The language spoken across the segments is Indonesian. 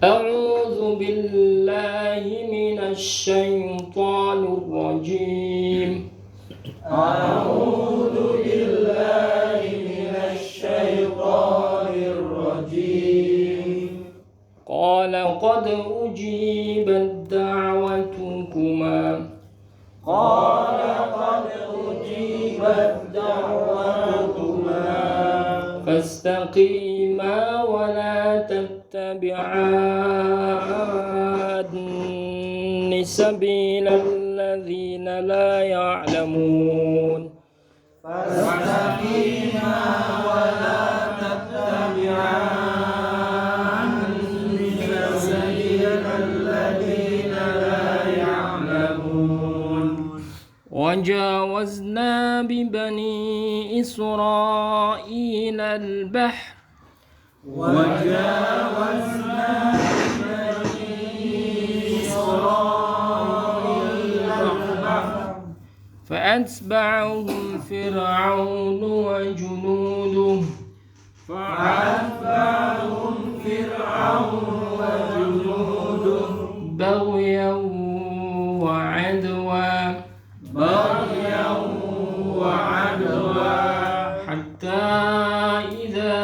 أعوذ بالله من الشيطان الرجيم. أعوذ بالله من الشيطان الرجيم. قال قد أجيبت دعوتكما قال قد أجيبت دعوتكما فاستقيما ولا تتبعان سبيل الذين لا يعلمون فاستقيما ولا تتبعان سبيل الذين لا يعلمون. وجاوزنا ببني إسرائيل البحر وجاوزنا ببني إسرائيل البحر فأتبعهم فرعون وجنوده فأتبعهم فرعون وجنوده بغيا وعدوا حتى إذا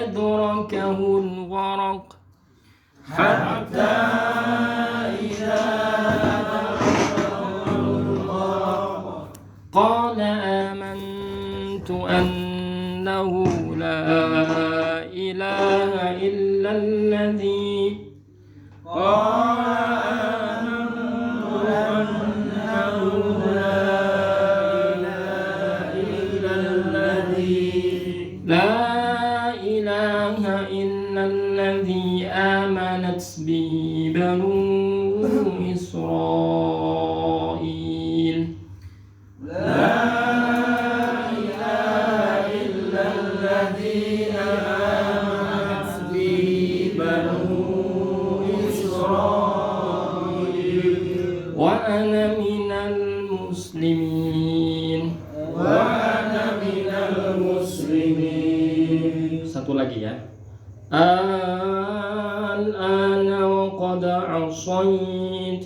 أدركه الغرق قال آمنت أنه لا إله إلا الذي آمنت به بنو إسرائيل وأنا من المسلمين. Satu lagi ya. الآن وقد عصيت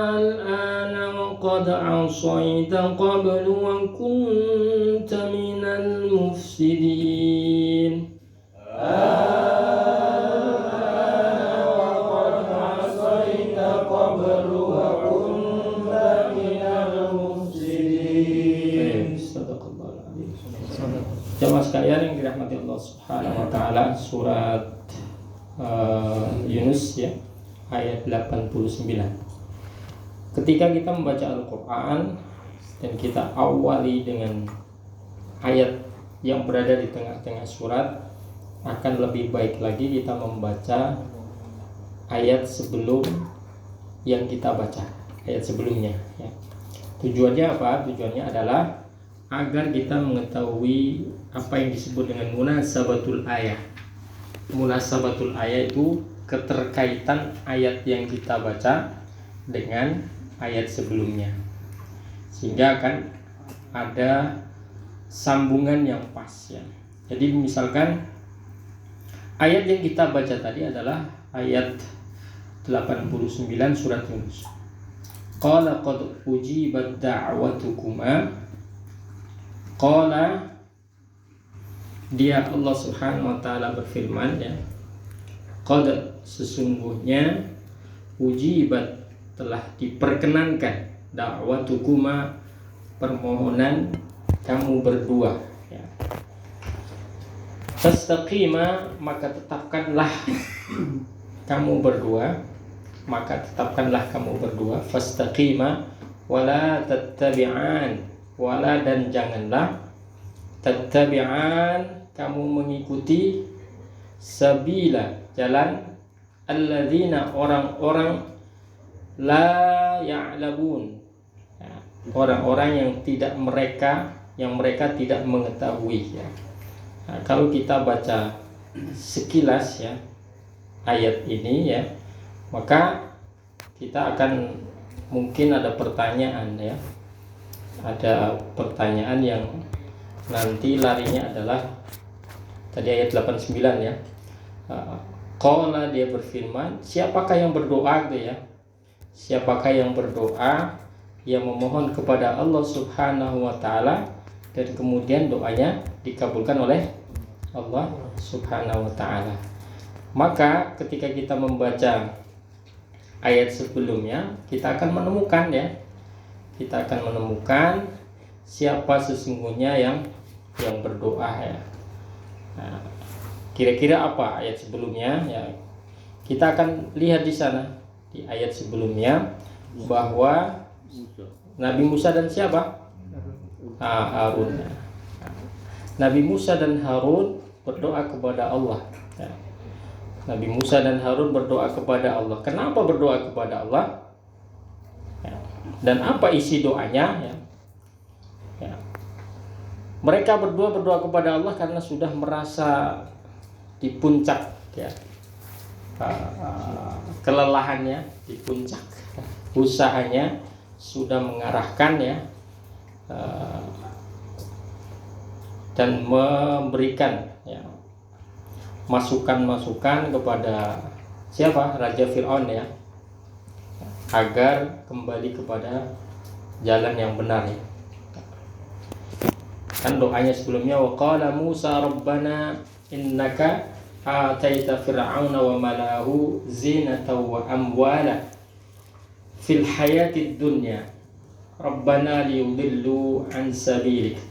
الآن وقد عصيت قبل وكنت من المفسدين. Jemaah sekalian yang dirahmati Allah Subhanahu wa taala, surat Yunus ya, ayat 89. Ketika kita membaca Al-Qur'an dan kita awali dengan ayat yang berada di tengah-tengah surat, akan lebih baik lagi kita membaca ayat sebelum yang kita baca, ayat sebelumnya ya. Tujuannya apa? Tujuannya adalah agar kita mengetahui apa yang disebut dengan munasabatul ayat. Munasabatul ayat itu keterkaitan ayat yang kita baca dengan ayat sebelumnya, sehingga akan ada sambungan yang pas ya. Jadi misalkan ayat yang kita baca tadi adalah ayat 89 surat Yunus. Qala qad ujibat da'watukuma. Qala, dia Allah Subhanahu wa taala berfirman ya, qad, sesungguhnya, ujibat, telah diperkenankan, da'watukuma, permohonan kamu berdua ya. Fastaqima, maka tetapkanlah kamu berdua, fastaqima wala tattabi'an, wala dan janganlah, tattabi'an, kamu mengikuti, sabila, jalan, alladzina, orang-orang, la ya'lamun, orang-orang yang mereka tidak mengetahui ya. Nah, kalau kita baca sekilas ya ayat ini ya, maka kita akan mungkin ada pertanyaan ya, ada pertanyaan yang nanti larinya adalah tadi ayat 89 ya. Qala, dia berfirman, siapakah yang berdoa gitu ya? Siapakah yang berdoa yang memohon kepada Allah Subhanahu wa taala dan kemudian doanya dikabulkan oleh Allah Subhanahu wa taala. Maka ketika kita membaca ayat sebelumnya, kita akan menemukan ya. Kita akan menemukan siapa sesungguhnya yang berdoa ya. Nah, kira-kira apa ayat sebelumnya ya? Kita akan lihat di sana di ayat sebelumnya bahwa Nabi Musa dan siapa? Harun. Nabi Musa dan Harun berdoa kepada Allah. Ya. Nabi Musa dan Harun berdoa kepada Allah. Kenapa berdoa kepada Allah? Ya. Dan apa isi doanya? Ya. Ya. Mereka berdoa kepada Allah karena sudah merasa di puncak ya, kelelahannya, di puncak usahanya sudah mengarahkan ya, dan memberikan ya, masukan-masukan kepada siapa? Raja Fir'aun ya, agar kembali kepada jalan yang benar ya. Kan doanya sebelumnya, wa qala Musa rabbana innaka ataita fir'auna wa malahu zinatan wa amwala fil hayatid dunya rabbana liyudillu an sabilik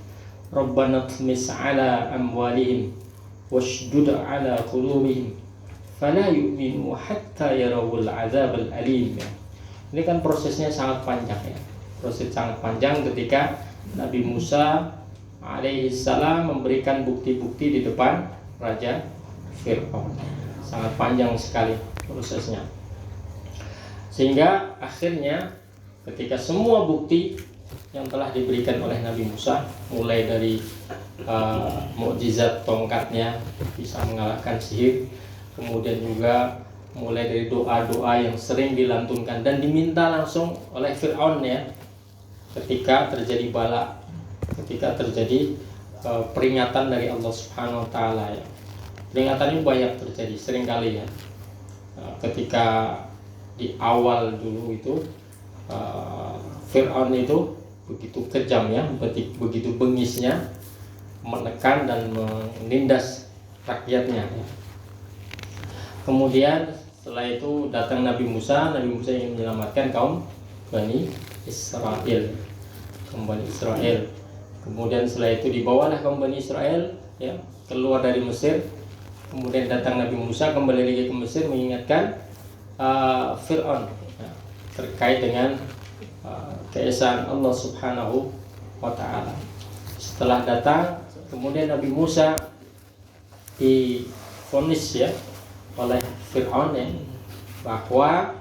rabbana tmis ala amwalihim washdud ala qulubihim fala yu'minu hatta yarawul azabal alim. Ini kan prosesnya sangat panjang ya. Proses sangat panjang ketika Nabi Musa alaihissalam memberikan bukti-bukti di depan Raja Fir'aun. Sangat panjang sekali prosesnya. Sehingga akhirnya ketika semua bukti yang telah diberikan oleh Nabi Musa, mulai dari mukjizat tongkatnya bisa mengalahkan sihir, kemudian juga mulai dari doa-doa yang sering dilantunkan dan diminta langsung oleh Fir'aun ya, ketika terjadi bala, ketika terjadi peringatan dari Allah Subhanahu wa taala ya. Peringatan ini banyak terjadi seringkali ya. Ketika di awal dulu itu Fir'aun itu begitu kejam ya, begitu bengisnya menekan dan menindas rakyatnya ya. Kemudian setelah itu datang Nabi Musa ingin menyelamatkan kaum Bani Israel, kaum Bani Israel. Kemudian setelah itu dibawalah kaum Bani Israel ya, keluar dari Mesir. Kemudian datang Nabi Musa kembali lagi ke Mesir mengingatkan Fir'aun ya, terkait dengan keesaan Allah Subhanahu wa taala. Setelah datang, kemudian Nabi Musa divonis ya oleh Fir'aun ya, bahwa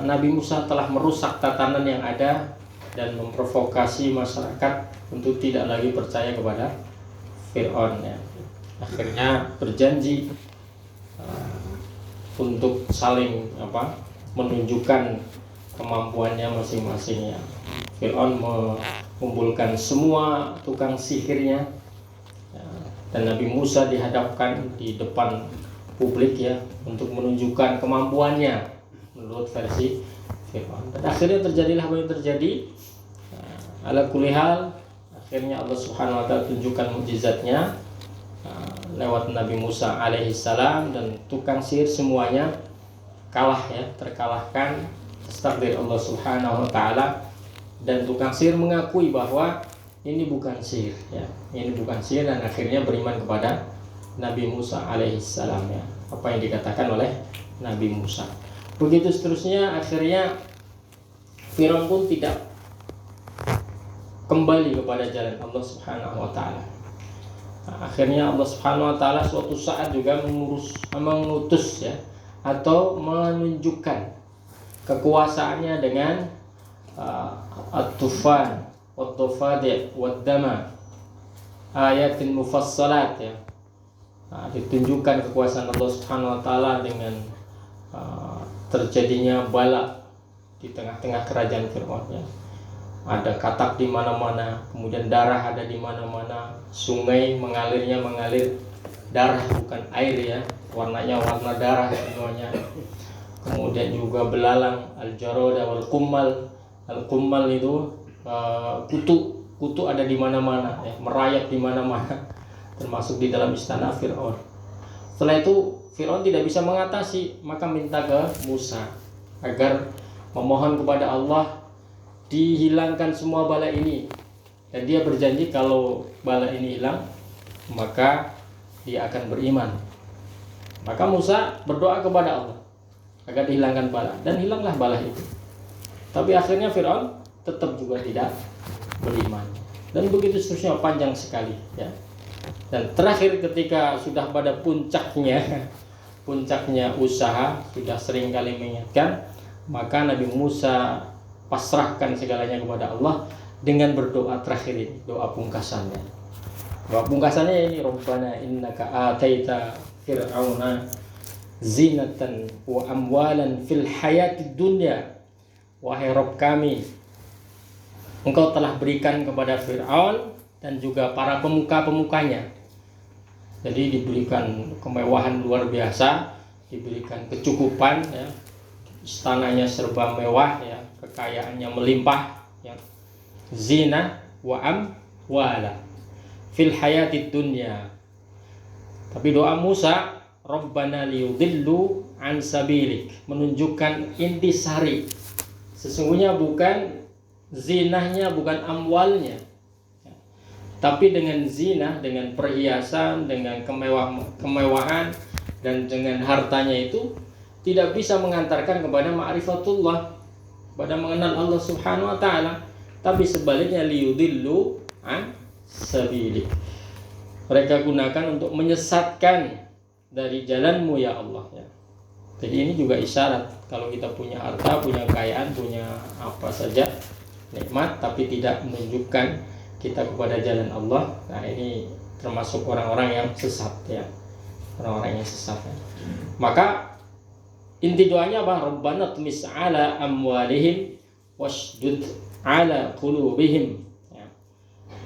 Nabi Musa telah merusak tatanan yang ada dan memprovokasi masyarakat untuk tidak lagi percaya kepada Fir'aun ya. Akhirnya berjanji untuk saling menunjukkan kemampuannya masing-masing ya. Fir'aun mengumpulkan semua tukang sihirnya ya, dan Nabi Musa dihadapkan di depan publik ya untuk menunjukkan kemampuannya menurut versi Fir'aun. Dan akhirnya terjadilah apa yang terjadi. Ala kulli hal, akhirnya Allah Subhanahu wa taala tunjukkan mukjizatnya lewat Nabi Musa alaihissalam, dan tukang sihir semuanya kalah ya, terkalahkan atas takdir Allah Subhanahu wa taala, dan tukang sihir mengakui bahwa ini bukan sihir ya, ini bukan sihir, dan akhirnya beriman kepada Nabi Musa alaihissalam ya, apa yang dikatakan oleh Nabi Musa. Begitu seterusnya, akhirnya Fir'aun pun tidak kembali kepada jalan Allah Subhanahu wa taala. Akhirnya Allah Subhanahu wa taala suatu saat juga mengutus ya, atau menunjukkan kekuasaannya dengan at-tufan wat-tufadi' wad-dama, ayatin mufassalat ya. Ditunjukkan kekuasaan Allah Subhanahu wa taala dengan terjadinya bala di tengah-tengah kerajaan Fir'aun ya. ada katak di mana-mana, kemudian darah ada di mana-mana, sungai mengalir darah bukan air ya, warnanya warna darah semuanya. Kemudian juga belalang, al-jarada wal kummal itu kutu ada di mana-mana ya, merayap di mana-mana, termasuk di dalam istana Fir'aun. Setelah itu Fir'aun tidak bisa mengatasi, maka minta ke Musa agar memohon kepada Allah dihilangkan semua bala ini, dan dia berjanji kalau bala ini hilang maka dia akan beriman. Maka Musa berdoa kepada Allah agar dihilangkan bala, dan hilanglah bala itu. Tapi akhirnya Fir'aun tetap juga tidak beriman, dan begitu seterusnya, panjang sekali ya. Dan terakhir ketika sudah pada puncaknya usaha, sudah sering kali mengingatkan, maka Nabi Musa pasrahkan segalanya kepada Allah dengan berdoa terakhir ini, doa pungkasannya. Doa pungkasannya ini, Rabbana innaka ataita fir'auna zinatan wa amwalan fil hayatid dunya. Wahai Rabb kami, Engkau telah berikan kepada Fir'aun dan juga para pemuka-pemukanya. Jadi diberikan kemewahan luar biasa, diberikan kecukupan ya, istananya serba mewah ya, kekayaannya melimpah ya. Zina wa amwala fil hayatid dunya. Tapi doa Musa, Rabbana liyudillu an sabilik, menunjukkan intisari. Sesungguhnya bukan zinahnya, bukan amwalnya, tapi dengan zina, dengan perhiasan, dengan kemewahan, dan dengan hartanya itu tidak bisa mengantarkan kepada ma'rifatullah, pada mengenal Allah Subhanahu wa ta'ala. Tapi sebaliknya, liyudillu an sabilik, mereka gunakan untuk menyesatkan dari jalanmu ya Allah ya. Jadi ini juga isyarat, kalau kita punya harta, punya kekayaan, punya apa saja nikmat, tapi tidak menunjukkan kita kepada jalan Allah, nah ini termasuk orang-orang yang sesat ya, orang-orang yang sesat ya. Maka inti doanya apa? Rabbana tumis ala amwalihim washdud ala qulubihim ya.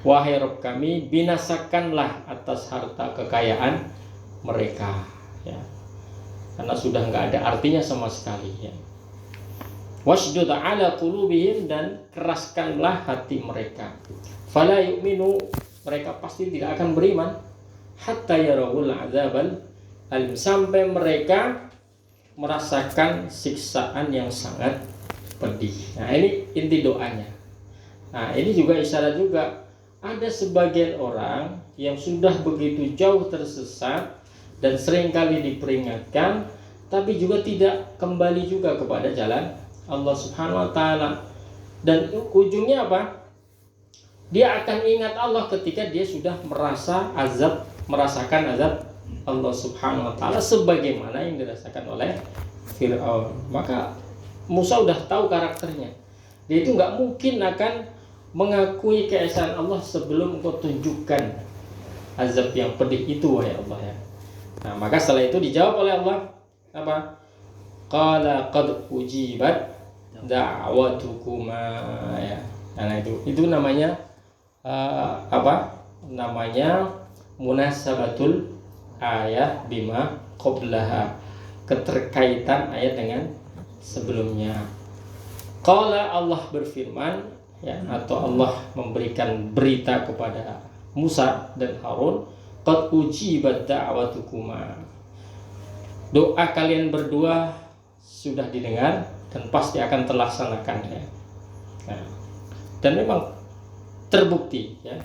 Wahai Rabb kami, binasakanlah atas harta kekayaan mereka ya, karena sudah nggak ada artinya sama sekali ya. Washdud ala qulubihim, dan keraskanlah hati mereka. Fala yu'minu, mereka pasti tidak akan beriman. Hatta yarawul adzabal alim, sampai mereka merasakan siksaan yang sangat pedih. Nah ini inti doanya. Nah ini juga isyarat juga, ada sebagian orang yang sudah begitu jauh tersesat dan seringkali diperingatkan, tapi juga tidak kembali juga kepada jalan Allah Subhanahu wa ta'ala. Dan ujungnya apa? Dia akan ingat Allah ketika dia sudah merasakan azab Allah Subhanahu wa ta'ala sebagaimana yang dirasakan oleh Fir'aun. Maka Musa udah tahu karakternya. Dia itu nggak mungkin akan mengakui keesaan Allah sebelum engkau tunjukkan azab yang pedih itu, wahai Allah ya. Nah, maka setelah itu dijawab oleh Allah apa? Qala qad ujibat da'watukuma ya. Nah itu namanya namanya munasabatul ayat bima qablaha, keterkaitan ayat dengan sebelumnya. Qala, Allah berfirman ya, atau Allah memberikan berita kepada Musa dan Harun, qad ujibat da'watukuma, doa kalian berdua sudah didengar dan pasti akan terlaksanakan ya. Nah, dan memang terbukti ya,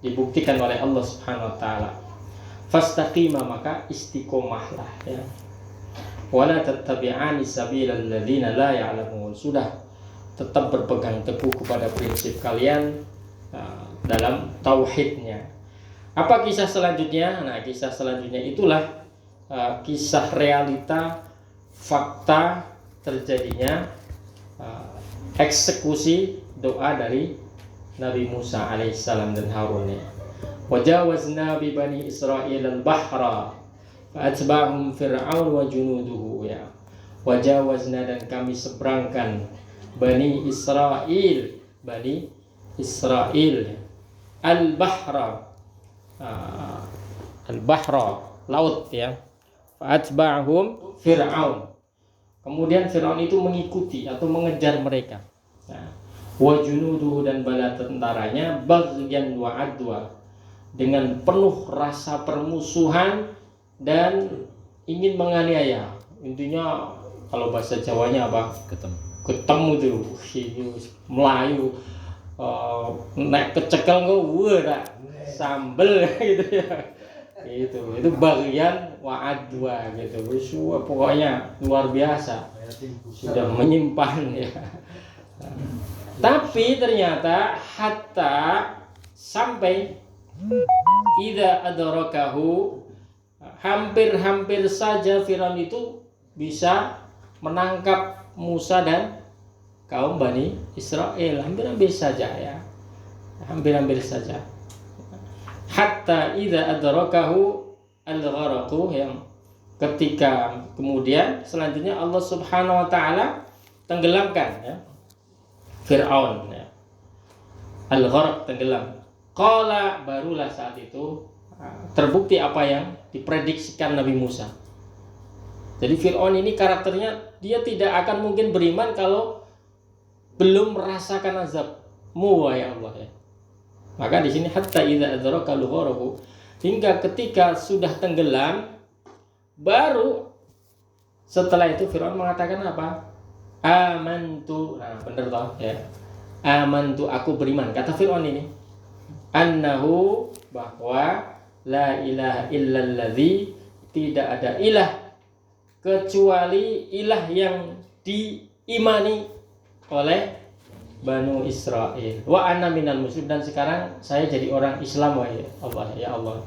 dibuktikan oleh Allah Subhanahu wa taala. Fastaqima, maka istiqomahlah ya. Wala tattabi'ani sabilal ladzina la ya'lamun, sudah tetap berpegang teguh kepada prinsip kalian dalam tauhidnya. Apa kisah selanjutnya? Nah, kisah selanjutnya itulah kisah realita fakta terjadinya eksekusi doa dari Nabi Musa alaihissalam dan Harun ya. Wajawazna bi bani Israil al-bahra fa'atba'hum fir'aun wa junuduhu ya. Wajawazna, dan kami seberangkan Bani Israil, Bani Israel al-bahra, al-bahra, laut ya. Fa'atba'ahum Fir'aun. Kemudian Fir'aun itu mengikuti atau mengejar mereka. Nah, wa junuduhu, dan bala tentaranya, baghyan wa adwa, dengan penuh rasa permusuhan dan ingin menganiaya. Intinya kalau bahasa Jawanya apa? Ketemu tuh, Melayu, naik kecekel nggak, sambel gitu ya. Itu bagian wa'adwa gitu. Pokoknya luar biasa, sudah menyimpan ya. Tapi ternyata hatta sampai idza adrakahu, hampir saja Firaun itu bisa menangkap Musa dan kaum Bani Israel. Hampir saja ya. Hampir saja. Hatta idza adrakahu al-gharaqu, yang ketika kemudian selanjutnya Allah Subhanahu wa taala tenggelamkan ya Fir'aun ya. Al-gharaq, tenggelam. Qala, barulah saat itu terbukti apa yang diprediksikan Nabi Musa. Jadi Fir'aun ini karakternya, dia tidak akan mungkin beriman kalau belum merasakan azabmu ya Allah ya. Maka di sini hatta idza adraka al-gharaqu, hingga ketika sudah tenggelam, baru setelah itu Firaun mengatakan apa? Amantu. Nah, benar toh ya. Amantu, aku beriman. Kata Firaun ini, annahu, bahwa la ilaha illalladzi, tidak ada ilah kecuali ilah yang diimani oleh Banu Israel. Wa ana minal muslim, dan sekarang saya jadi orang Islam ya Allah ya Allah.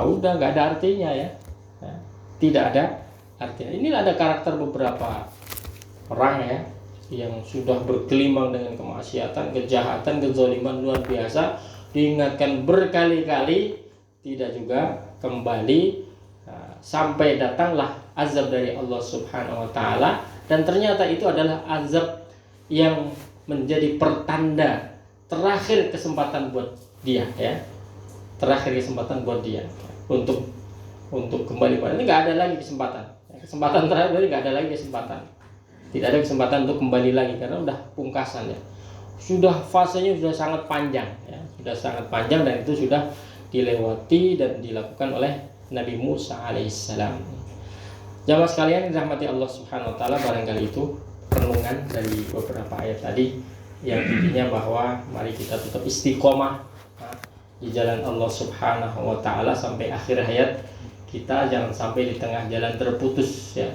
Udah nggak ada artinya ya. Tidak ada artinya. Inilah ada karakter beberapa orang ya yang sudah bergelimang dengan kemaksiatan, kejahatan, kezaliman luar biasa, diingatkan berkali-kali tidak juga kembali, sampai datanglah azab dari Allah Subhanahu wa taala, dan ternyata itu adalah azab yang menjadi pertanda terakhir kesempatan buat dia ya. Terakhir kesempatan buat dia untuk kembali pada ini, nggak ada lagi kesempatan. Kesempatan terakhir dari nggak ada lagi kesempatan. Tidak ada kesempatan untuk kembali lagi karena udah pungkasan ya. Sudah fasenya sudah sangat panjang ya. Sudah sangat panjang, dan itu sudah dilewati dan dilakukan oleh Nabi Musa alaihissalam. Jamaah sekalian dirahmati Allah Subhanahu wa taala, barangkali itu renungan dari beberapa ayat tadi yang intinya bahwa mari kita tetap istiqomah di jalan Allah Subhanahu wa taala sampai akhir hayat kita, jangan sampai di tengah jalan terputus ya.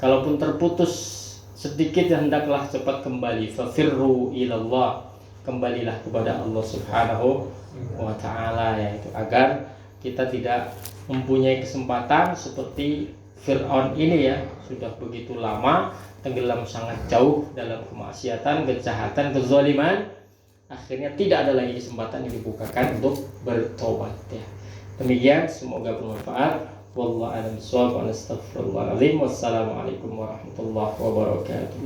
Kalaupun terputus sedikit, hendaklah cepat kembali. Fafirru ilallah, kembalilah kepada Allah Subhanahu wa taala, yaitu agar kita tidak mempunyai kesempatan seperti Fir'aun ini ya, sudah begitu lama tenggelam sangat jauh dalam kemaksiatan, kejahatan, kezaliman, akhirnya tidak ada lagi kesempatan yang dibukakan untuk bertobat ya. Demikian, semoga bermanfaat. Wallahu a'lam bishawab wa nastaghfirullahal azim. Wassalamualaikum warahmatullahi wabarakatuh.